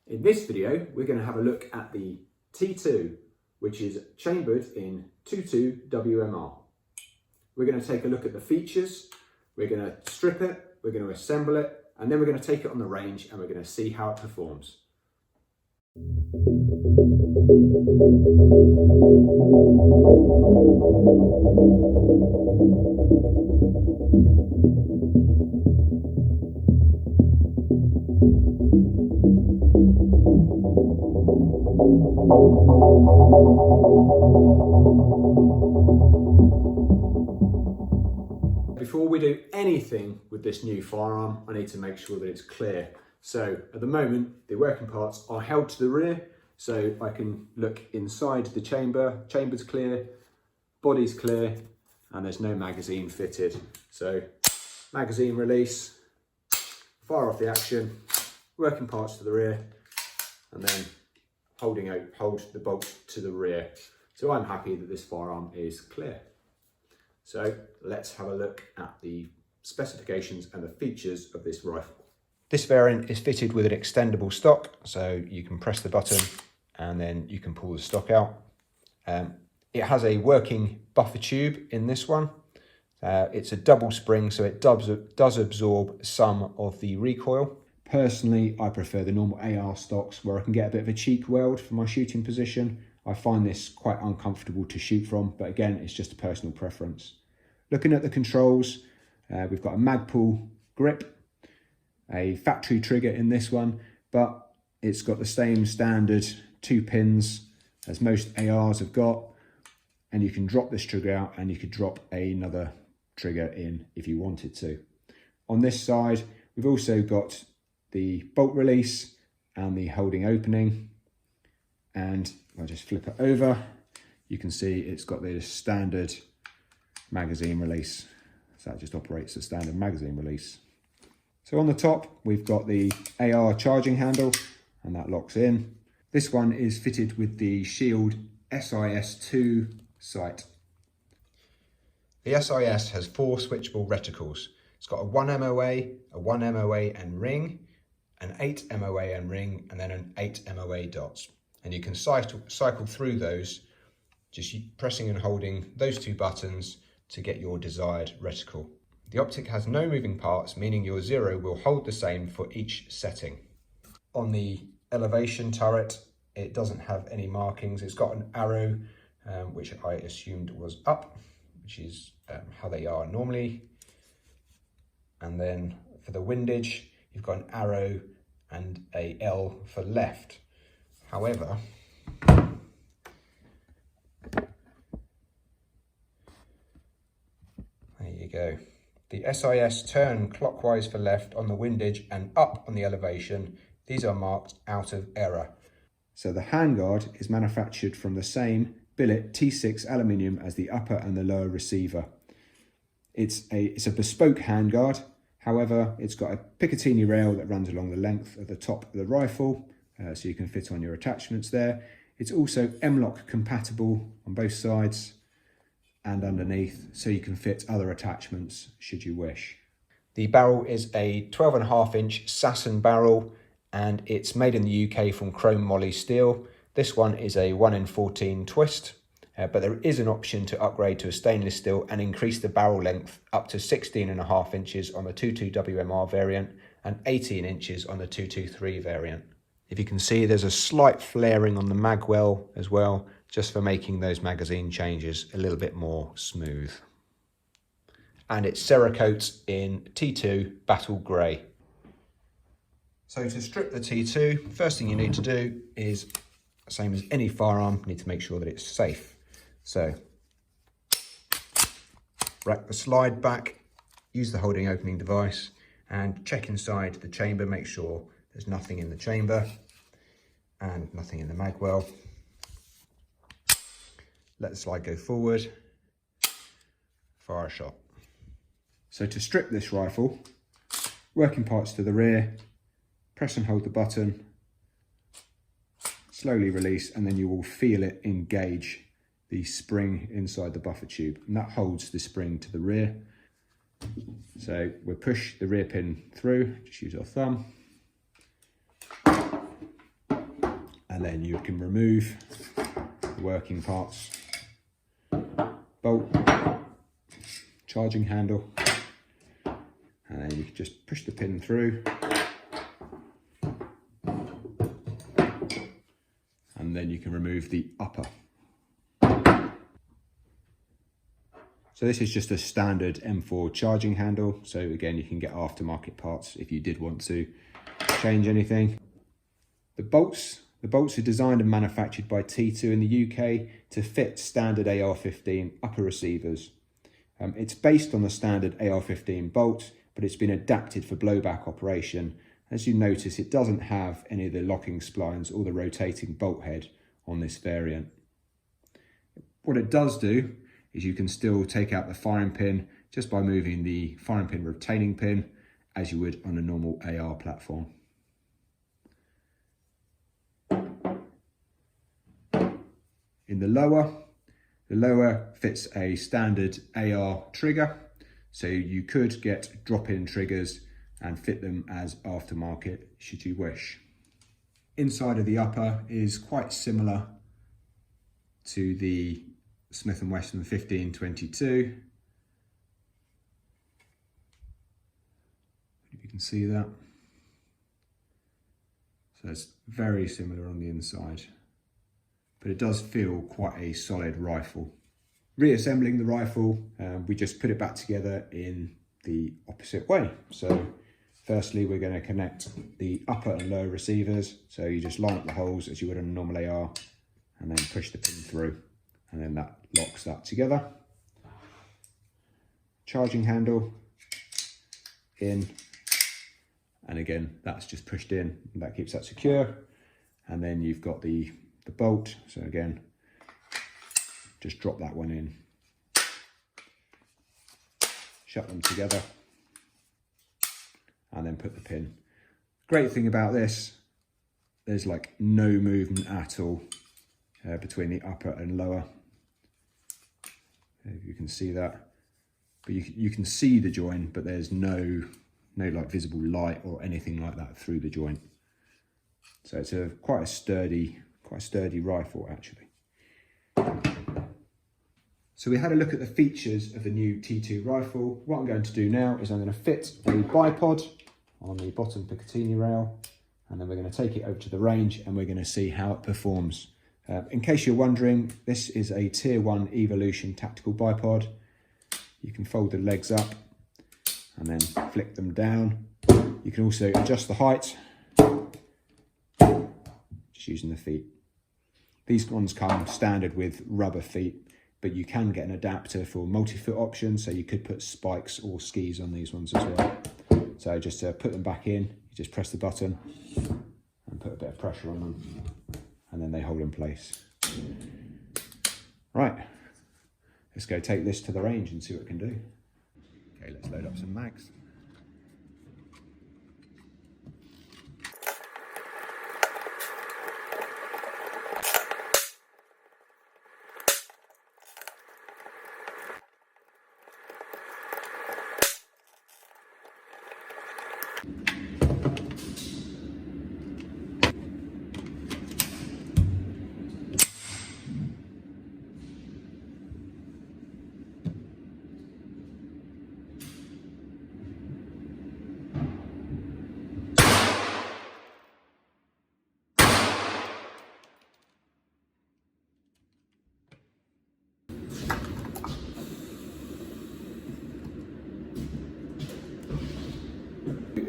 In this video, we're going to have a look at the T2, which is chambered in 22 WMR. We're going to take a look at the features, we're going to strip it, we're going to assemble it, and then we're going to take it on the range and we're going to see how it performs. Before we do anything with this new firearm, I need to make sure that it's clear. So at the moment, the working parts are held to the rear, so I can look inside the chamber. Chamber's clear, body's clear, and there's no magazine fitted. So magazine release, fire off the action, working parts to the rear, and then hold the bolt to the rear. So I'm happy that this firearm is clear. So let's have a look at the specifications and the features of this rifle. This variant is fitted with an extendable stock, so you can press the button and then you can pull the stock out. It has a working buffer tube in this one. It's a double spring, so it does absorb some of the recoil. Personally, I prefer the normal AR stocks where I can get a bit of a cheek weld for my shooting position. I find this quite uncomfortable to shoot from, but again, it's just a personal preference. Looking at the controls, we've got a Magpul grip, a factory trigger in this one, but it's got the same standard 2 pins as most ARs have got, and you can drop this trigger out and you could drop another trigger in if you wanted to. On this side, we've also got the bolt release and the holding opening, and I'll just flip it over. You can see it's got the standard magazine release. So that just operates the standard magazine release. So on the top, we've got the AR charging handle, and that locks in. This one is fitted with the Shield SIS sight. The SIS has 4 switchable reticles. It's got a 1 MOA, a 1 MOA and ring, an 8 MOA and ring, and then an 8 MOA dots. And you can cycle through those, just pressing and holding those 2 buttons to get your desired reticle. The optic has no moving parts, meaning your 0 will hold the same for each setting. On the elevation turret, it doesn't have any markings. It's got an arrow, which I assumed was up, which is how they are normally. And then for the windage, you've got an arrow and a L for left. However, there you go. The SIS turn clockwise for left on the windage and up on the elevation. These are marked out of error. So the handguard is manufactured from the same billet T6 aluminium as the upper and the lower receiver. It's a bespoke handguard. However, it's got a Picatinny rail that runs along the length of the top of the rifle, so you can fit on your attachments there. It's also M-LOK compatible on both sides and underneath, so you can fit other attachments should you wish. The barrel is a 12.5-inch Sasson barrel, and it's made in the UK from chrome moly steel. This one is a 1 in 14 twist, but there is an option to upgrade to a stainless steel and increase the barrel length up to 16.5 inches on the 22 WMR variant and 18 inches on the 223 variant. If you can see, there's a slight flaring on the mag well as well, just for making those magazine changes a little bit more smooth. And it's Cerakote in T2 Battle Grey. So to strip the T2, first thing you need to do is, same as any firearm, you need to make sure that it's safe. So rack the slide back, use the holding opening device, and check inside the chamber, make sure there's nothing in the chamber and nothing in the mag well. Let the slide go forward, fire a shot. So to strip this rifle, working parts to the rear, press and hold the button, slowly release, and then you will feel it engage the spring inside the buffer tube, and that holds the spring to the rear. So we'll push the rear pin through, just use our thumb, and then you can remove the working parts, bolt, charging handle, and then you can just push the pin through, and then you can remove the upper. So this is just a standard M4 charging handle. So again, you can get aftermarket parts if you did want to change anything. The bolts are designed and manufactured by T2 in the UK to fit standard AR-15 upper receivers. It's based on the standard AR-15 bolt, but it's been adapted for blowback operation. As you notice, it doesn't have any of the locking splines or the rotating bolt head on this variant. What it does do is you can still take out the firing pin just by moving the firing pin retaining pin as you would on a normal AR platform. In the lower fits a standard AR trigger, so you could get drop-in triggers and fit them as aftermarket should you wish. Inside of the upper is quite similar to the Smith & Wesson 1522. If you can see that. So it's very similar on the inside, but it does feel quite a solid rifle. Reassembling the rifle, we just put it back together in the opposite way. So firstly, we're going to connect the upper and lower receivers. So you just line up the holes as you would on a normal AR and then push the pin through, and then that locks that together. Charging handle in, and again that's just pushed in, and that keeps that secure. And then you've got the bolt, so again just drop that one in, shut them together, and then put the pin. Great thing about this, there's like no movement at all between the upper and lower. If you can see that, but you can see the joint, but there's no like visible light or anything like that through the joint. So it's quite a sturdy rifle actually. So we had a look at the features of the new T2 rifle. What I'm going to do now is I'm going to fit a bipod on the bottom Picatinny rail, and then we're going to take it over to the range and we're going to see how it performs. In case you're wondering, this is a Tier 1 Evolution tactical bipod. You can fold the legs up and then flick them down. You can also adjust the height just using the feet. These ones come standard with rubber feet, but you can get an adapter for multi-foot option, so you could put spikes or skis on these ones as well. So just to put them back in, you just press the button and put a bit of pressure on them, and then they hold in place. Right, let's go take this to the range and see what it can do. Okay, let's load up some mags.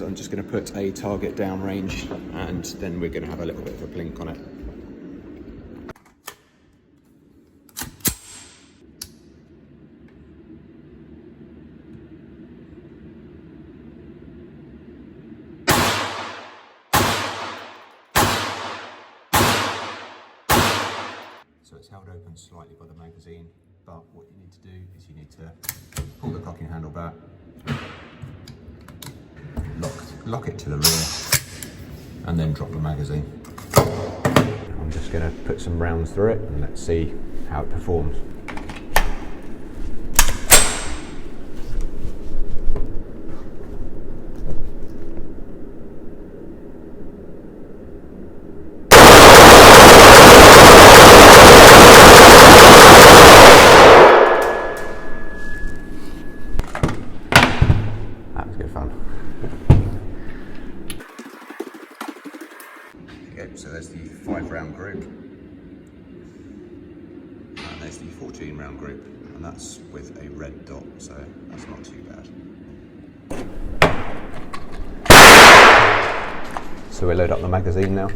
I'm just going to put a target downrange, and then we're going to have a little bit of a blink on it. So it's held open slightly by the magazine, but what you need to do is you need to pull the cocking handle back, lock it to the rear, and then drop the magazine. I'm just going to put some rounds through it and let's see how it performs. go, so there's the 5-round group, and there's the 14-round group, and that's with a red dot, so that's not too bad. So we load up the magazine now.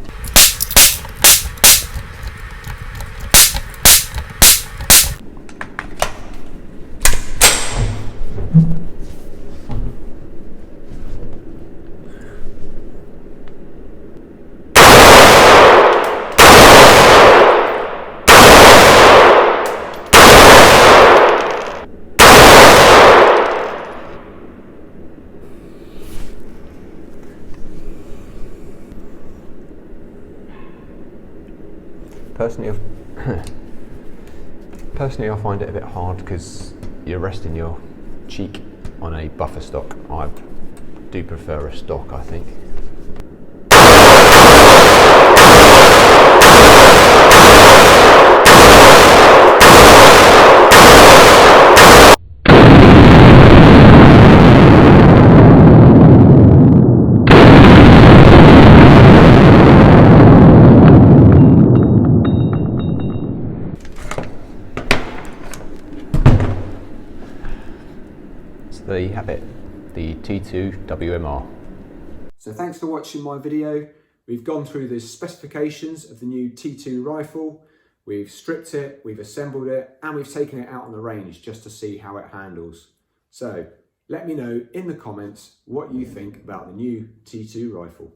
Personally, I find it a bit hard because you're resting your cheek on a buffer stock. I do prefer a stock, I think. There you have it, the T2 WMR. So thanks for watching my video. We've gone through the specifications of the new T2 rifle, we've stripped it, we've assembled it, and we've taken it out on the range just to see how it handles. So let me know in the comments what you think about the new T2 rifle.